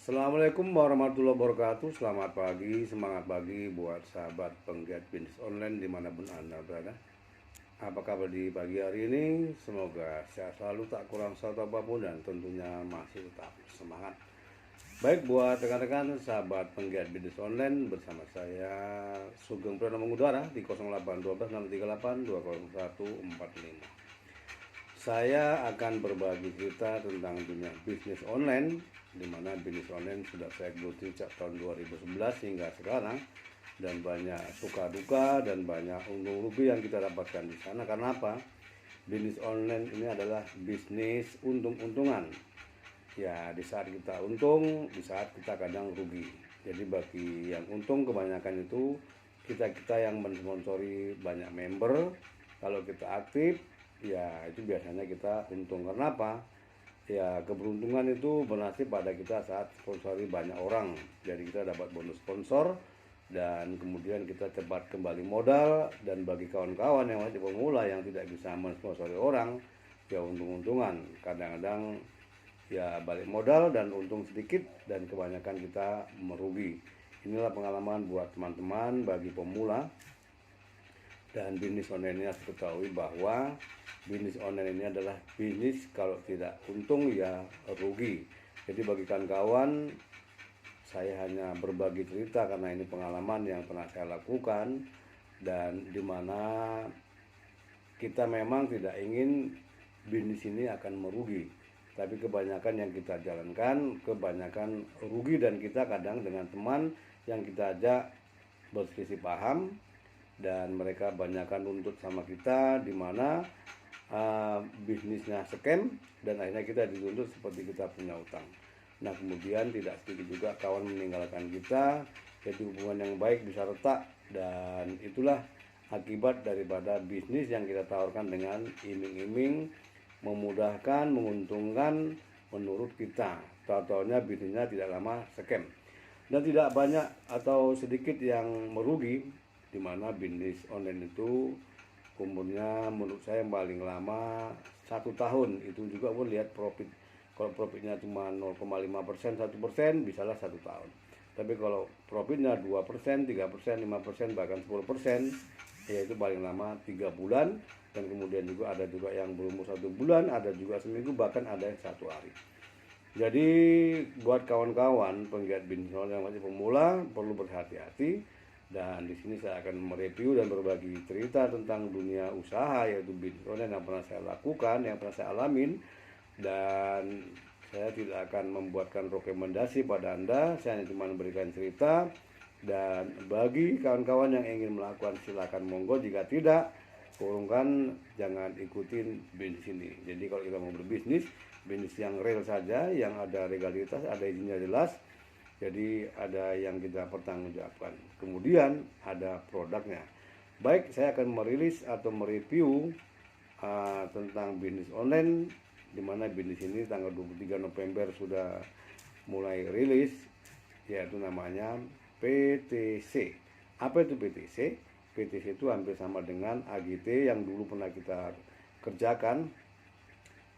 Assalamualaikum warahmatullahi wabarakatuh. Selamat pagi, semangat pagi buat sahabat penggiat bisnis online dimanapun Anda berada. Apa kabar di pagi hari ini? Semoga sehat selalu, tak kurang satu apapun, dan tentunya masih tetap semangat. Baik, buat rekan-rekan sahabat penggiat bisnis online, bersama saya Sugeng Pranama Mengudara di 0812 638 20145. Saya akan berbagi cerita tentang dunia bisnis online, di mana bisnis online sudah saya geluti sejak tahun 2011 hingga sekarang, dan banyak suka duka dan banyak untung rugi yang kita dapatkan di sana. Karena apa? Bisnis online ini adalah bisnis untung-untungan. Ya, di saat kita untung, di saat kita kadang rugi. Jadi bagi yang untung kebanyakan itu kita yang mensponsori banyak member. Kalau kita aktif, ya itu biasanya kita untung. Karena apa? Ya, keberuntungan itu bernasib pada kita saat sponsori banyak orang. Jadi kita dapat bonus sponsor, dan kemudian kita cepat kembali modal. Dan bagi kawan-kawan yang masih pemula yang tidak bisa mensponsori orang, ya untung-untungan. Kadang-kadang ya balik modal dan untung sedikit, dan kebanyakan kita merugi. Inilah pengalaman buat teman-teman bagi pemula. Dan bisnis online ini harus ketahui bahwa bisnis online ini adalah bisnis kalau tidak untung ya rugi. Jadi bagi kawan-kawan, saya hanya berbagi cerita karena ini pengalaman yang pernah saya lakukan, dan dimana kita memang tidak ingin bisnis ini akan merugi, tapi kebanyakan yang kita jalankan kebanyakan rugi, dan kita kadang dengan teman yang kita ajak berselisih paham, dan mereka banyakkan nuntut sama kita, di mana bisnisnya scam, dan akhirnya kita dituntut seperti kita punya utang. Nah, kemudian tidak sedikit juga kawan meninggalkan kita, jadi hubungan yang baik bisa retak, dan itulah akibat daripada bisnis yang kita tawarkan dengan iming-iming, memudahkan, menguntungkan menurut kita. Tahu-tahunya bisnisnya tidak lama scam, dan tidak banyak atau sedikit yang merugi, di mana bisnis online itu umurnya menurut saya yang paling lama 1 tahun. Itu juga pun lihat profit. Kalau profitnya cuma 0,5%, 1%, bisalah 1 tahun. Tapi kalau profitnya 2%, 3%, 5%, bahkan 10%, ya itu paling lama 3 bulan. Dan kemudian juga ada juga yang berumur 1 bulan, ada juga seminggu, bahkan ada yang 1 hari. Jadi buat kawan-kawan penggiat bisnis online yang masih pemula perlu berhati-hati. Dan di sini saya akan mereview dan berbagi cerita tentang dunia usaha, yaitu bisnis online yang pernah saya lakukan, yang pernah saya alamin. Dan saya tidak akan membuatkan rekomendasi pada Anda, saya hanya cuma memberikan cerita. Dan bagi kawan-kawan yang ingin melakukan, silakan monggo. Jika tidak, kurungkan, jangan ikutin bisnis ini. Jadi kalau kita mau berbisnis, bisnis yang real saja, yang ada legalitas, ada izinnya jelas. Jadi ada yang kita pertanggungjawabkan. Kemudian ada produknya. Baik, saya akan merilis atau mereview tentang bisnis online, di mana bisnis ini tanggal 23 November sudah mulai rilis, yaitu namanya PTC. Apa itu PTC? PTC itu hampir sama dengan AGT yang dulu pernah kita kerjakan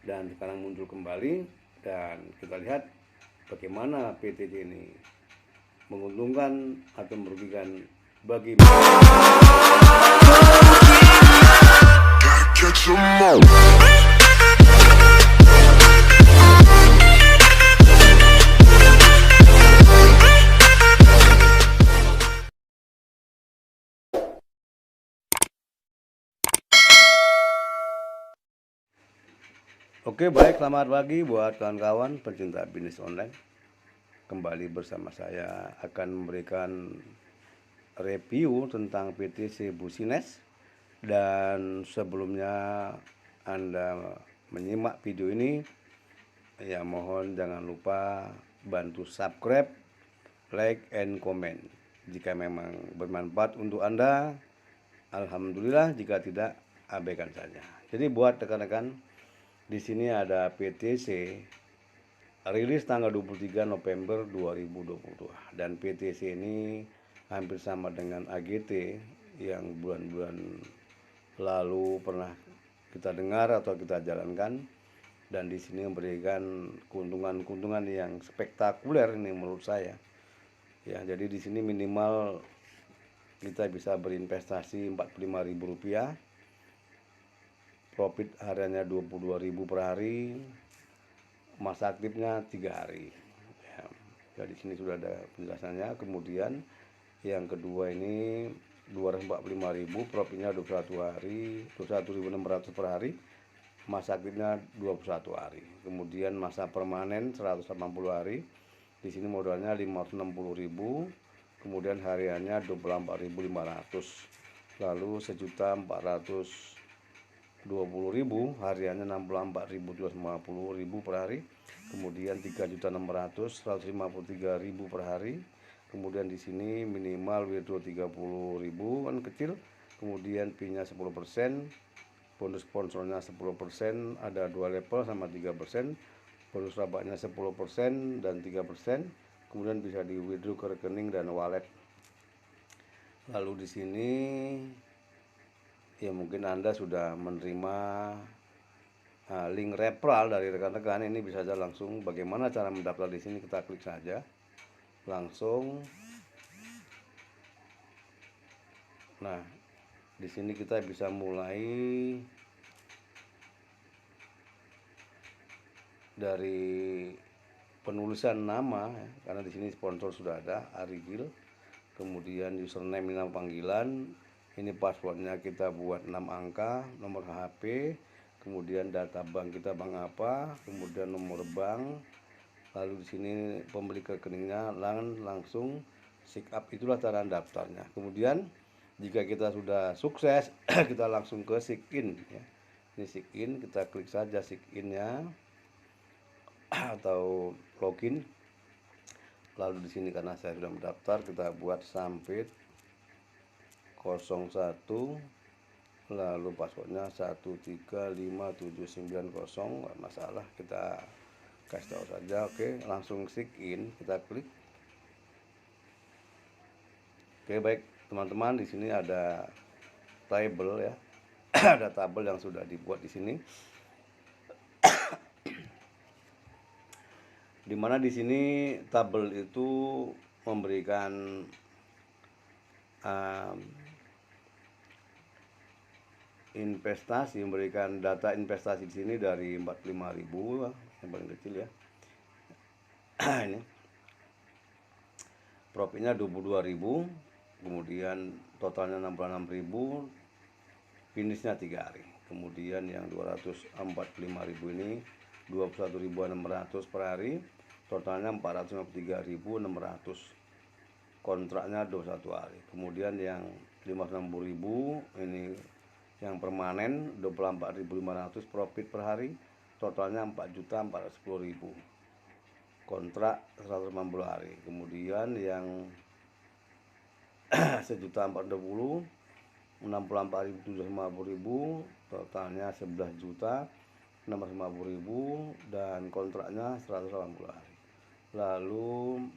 dan sekarang muncul kembali. Dan kita lihat bagaimana PTC ini menguntungkan atau merugikan bagi Oke, baik, selamat pagi buat kawan-kawan pencinta bisnis online. Kembali bersama saya akan memberikan review tentang PTC Busines. Dan sebelumnya Anda menyimak video ini, ya mohon jangan lupa bantu subscribe, like, and comment. Jika memang bermanfaat untuk Anda, alhamdulillah. Jika tidak, abaikan saja. Jadi buat rekan-rekan, di sini ada PTC rilis tanggal 23 November 2022, dan PTC ini hampir sama dengan AGT yang bulan-bulan lalu pernah kita dengar atau kita jalankan. dan di sini memberikan keuntungan-keuntungan yang spektakuler ini menurut saya. Ya, jadi di sini minimal kita bisa berinvestasi Rp45.000, profit hariannya 22.000 per hari, masa aktifnya 3 hari. Ya, jadi sini sudah ada penjelasannya. Kemudian yang kedua ini 245.000, profitnya 21 hari, 21.600 per hari, masa aktifnya 21 hari. Kemudian masa permanen 180 hari. Di sini modalnya 560.000, kemudian hariannya 24.500. Lalu 1.420.000, hariannya 64.250.000 per hari. Kemudian 3.600, 153.000 per hari. Kemudian di sini minimal withdraw 30.000 kan kecil. Kemudian fee-nya 10%, bonus sponsornya 10%, ada 2 level sama 3%, bonus rabatnya 10% dan 3%, kemudian bisa di withdraw ke rekening dan wallet. Lalu di sini ya mungkin Anda sudah menerima link referral dari rekan-rekan, ini bisa saja langsung. Bagaimana cara mendaftar di sini? Kita klik saja langsung. Nah, di sini kita bisa mulai dari penulisan nama ya, karena di sini sponsor sudah ada Arigil. Kemudian username nama panggilan, ini passwordnya kita buat 6 angka, nomor HP, kemudian data bank kita bank apa, kemudian nomor bank. Lalu di sini pembeli rekeningnya langsung sign up, itulah cara daftarnya. Kemudian jika kita sudah sukses kita langsung ke sign in ya. Ini sign in, kita klik saja sign in-nya atau login. Lalu di sini karena saya sudah mendaftar, kita buat Sampit 01, lalu passwordnya 135790, nggak masalah, kita kasih tahu saja. Oke, langsung sign in, kita klik. Oke, baik teman-teman, di sini ada tabel ya. Ada tabel yang sudah dibuat di sini. Dimana di sini tabel itu memberikan investasi, memberikan data investasi di sini dari 45.000 yang paling kecil ya. Ini profitnya 22.000, kemudian totalnya 66.000, finishnya 3 hari. Kemudian yang 245.000 ini 21.600 per hari, totalnya 453.600, kontraknya 21 hari. Kemudian yang 560.000 ini yang permanen 24.500, profit per hari, totalnya 4.410.000, kontrak 150 hari. Kemudian yang 1.420, 64.750.000, totalnya 11.650.000 dan kontraknya 180 hari. Lalu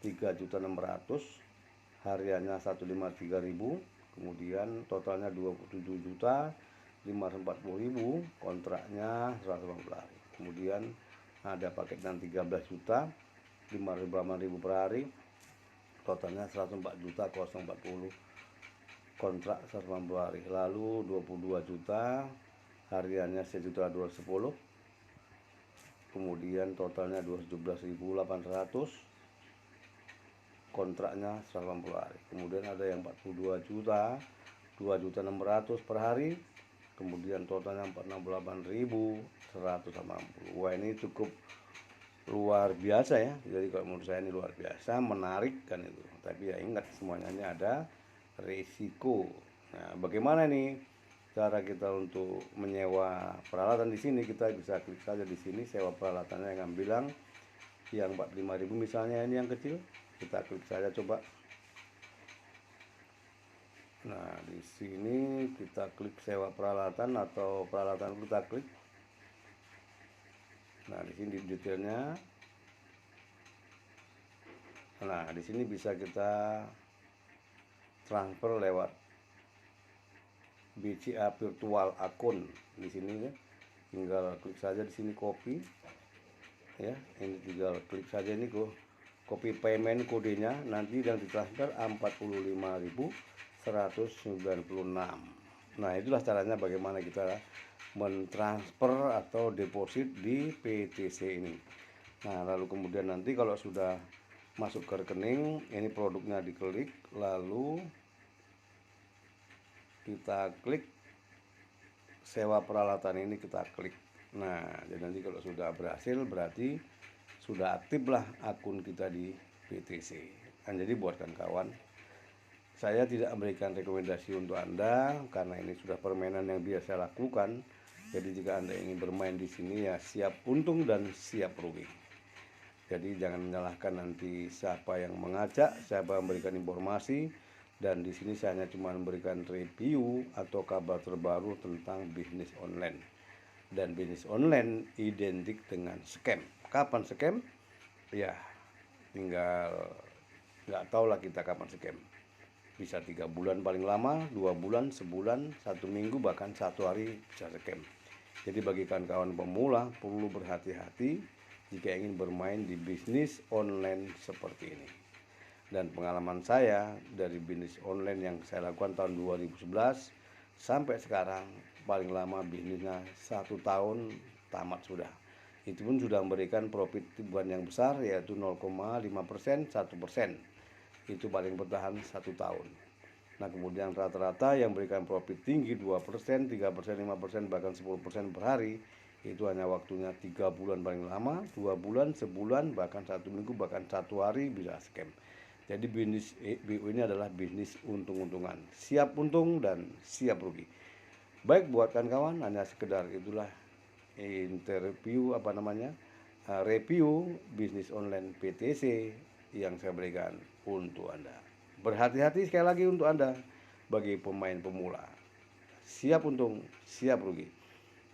3.600, hariannya 153.000, kemudian totalnya 27.540.000, kontraknya 180 hari. Kemudian ada paket yang 13.550.000 per hari, totalnya 104.040, kontrak 180 hari. Lalu 22 juta, hariannya 1.210, kemudian totalnya 217.800, kontraknya 180 hari. Kemudian ada yang 42 juta, 2.600.000 per hari, kemudian totalnya 468.180. Wah, ini cukup luar biasa ya. Jadi kalau menurut saya ini luar biasa, menarik kan itu. Tapi ya ingat, semuanya ini ada risiko. Nah, bagaimana nih cara kita untuk menyewa peralatan di sini? Kita bisa klik saja di sini sewa peralatannya, yang bilang yang 45.000 misalnya, ini yang kecil, kita klik saja coba. Nah, di sini kita klik sewa peralatan atau peralatan, kita klik. Nah, di sini detailnya. Nah, di sini bisa kita transfer lewat BCA virtual akun di sini ya. tinggal klik saja di sini copy ya, ini tinggal klik saja ini copy payment kodenya, nanti yang ditransfer 45.196. Nah, itulah caranya bagaimana kita mentransfer atau deposit di PTC ini. Nah, lalu kemudian nanti kalau sudah masuk ke rekening, ini produknya diklik, lalu kita klik sewa peralatan ini, kita klik. Nah, jadi nanti kalau sudah berhasil berarti sudah aktif lah akun kita di PTC. Nah, jadi buat kawan-kawan, saya tidak memberikan rekomendasi untuk Anda karena ini sudah permainan yang biasa saya lakukan. Jadi jika Anda ingin bermain di sini ya siap untung dan siap rugi. Jadi jangan menyalahkan nanti siapa yang mengajak, siapa memberikan informasi, dan di sini saya hanya cuma memberikan review atau kabar terbaru tentang bisnis online. Dan bisnis online identik dengan scam. Kapan scam? Ya, tinggal nggak tahu lah kita kapan scam. Bisa 3 bulan paling lama, 2 bulan, sebulan, 1 minggu, bahkan 1 hari bisa scam. Jadi bagi kawan-kawan pemula perlu berhati-hati jika ingin bermain di bisnis online seperti ini. Dan pengalaman saya dari bisnis online yang saya lakukan tahun 2011 sampai sekarang, paling lama bisnisnya 1 tahun tamat sudah. Itu pun sudah memberikan profit bukan yang besar, yaitu 0,5%, 1%. Itu paling bertahan 1 tahun. Nah, kemudian rata-rata yang memberikan profit tinggi 2%, 3%, 5%, bahkan 10% per hari, itu hanya waktunya 3 bulan paling lama, 2 bulan, sebulan, bahkan 1 minggu, bahkan 1 hari bisa scam. Jadi bisnis BU ini adalah bisnis untung-untungan, siap untung dan siap rugi. Baik, buat kawan-kawan, hanya sekedar itulah review bisnis online PTC yang saya berikan untuk Anda. Berhati-hati sekali lagi untuk Anda bagi pemain pemula, siap untung, siap rugi.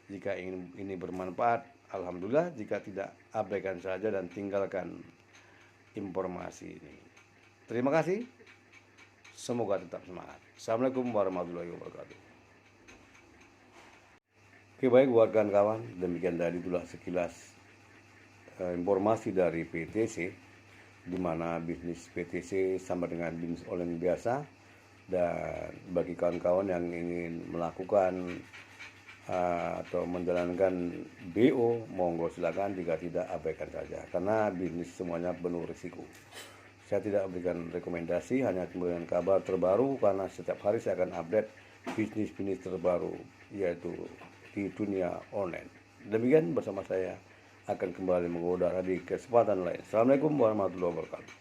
Jika ingin ini bermanfaat, alhamdulillah. Jika tidak, abaikan saja dan tinggalkan informasi ini. Terima kasih. Semoga tetap semangat. Assalamualaikum warahmatullahi wabarakatuh. Oke, baik buat kawan-kawan, demikian tadi itulah sekilas informasi dari PTC, di mana bisnis PTC sama dengan bisnis online biasa. Dan bagi kawan-kawan yang ingin melakukan atau menjalankan BO, monggo silakan. Jika tidak, abaikan saja karena bisnis semuanya penuh risiko. Saya tidak memberikan rekomendasi, hanya memberikan kabar terbaru karena setiap hari saya akan update bisnis-bisnis terbaru yaitu di dunia online. Demikian, bersama saya akan kembali mengudara di kesempatan lain. Assalamualaikum warahmatullahi wabarakatuh.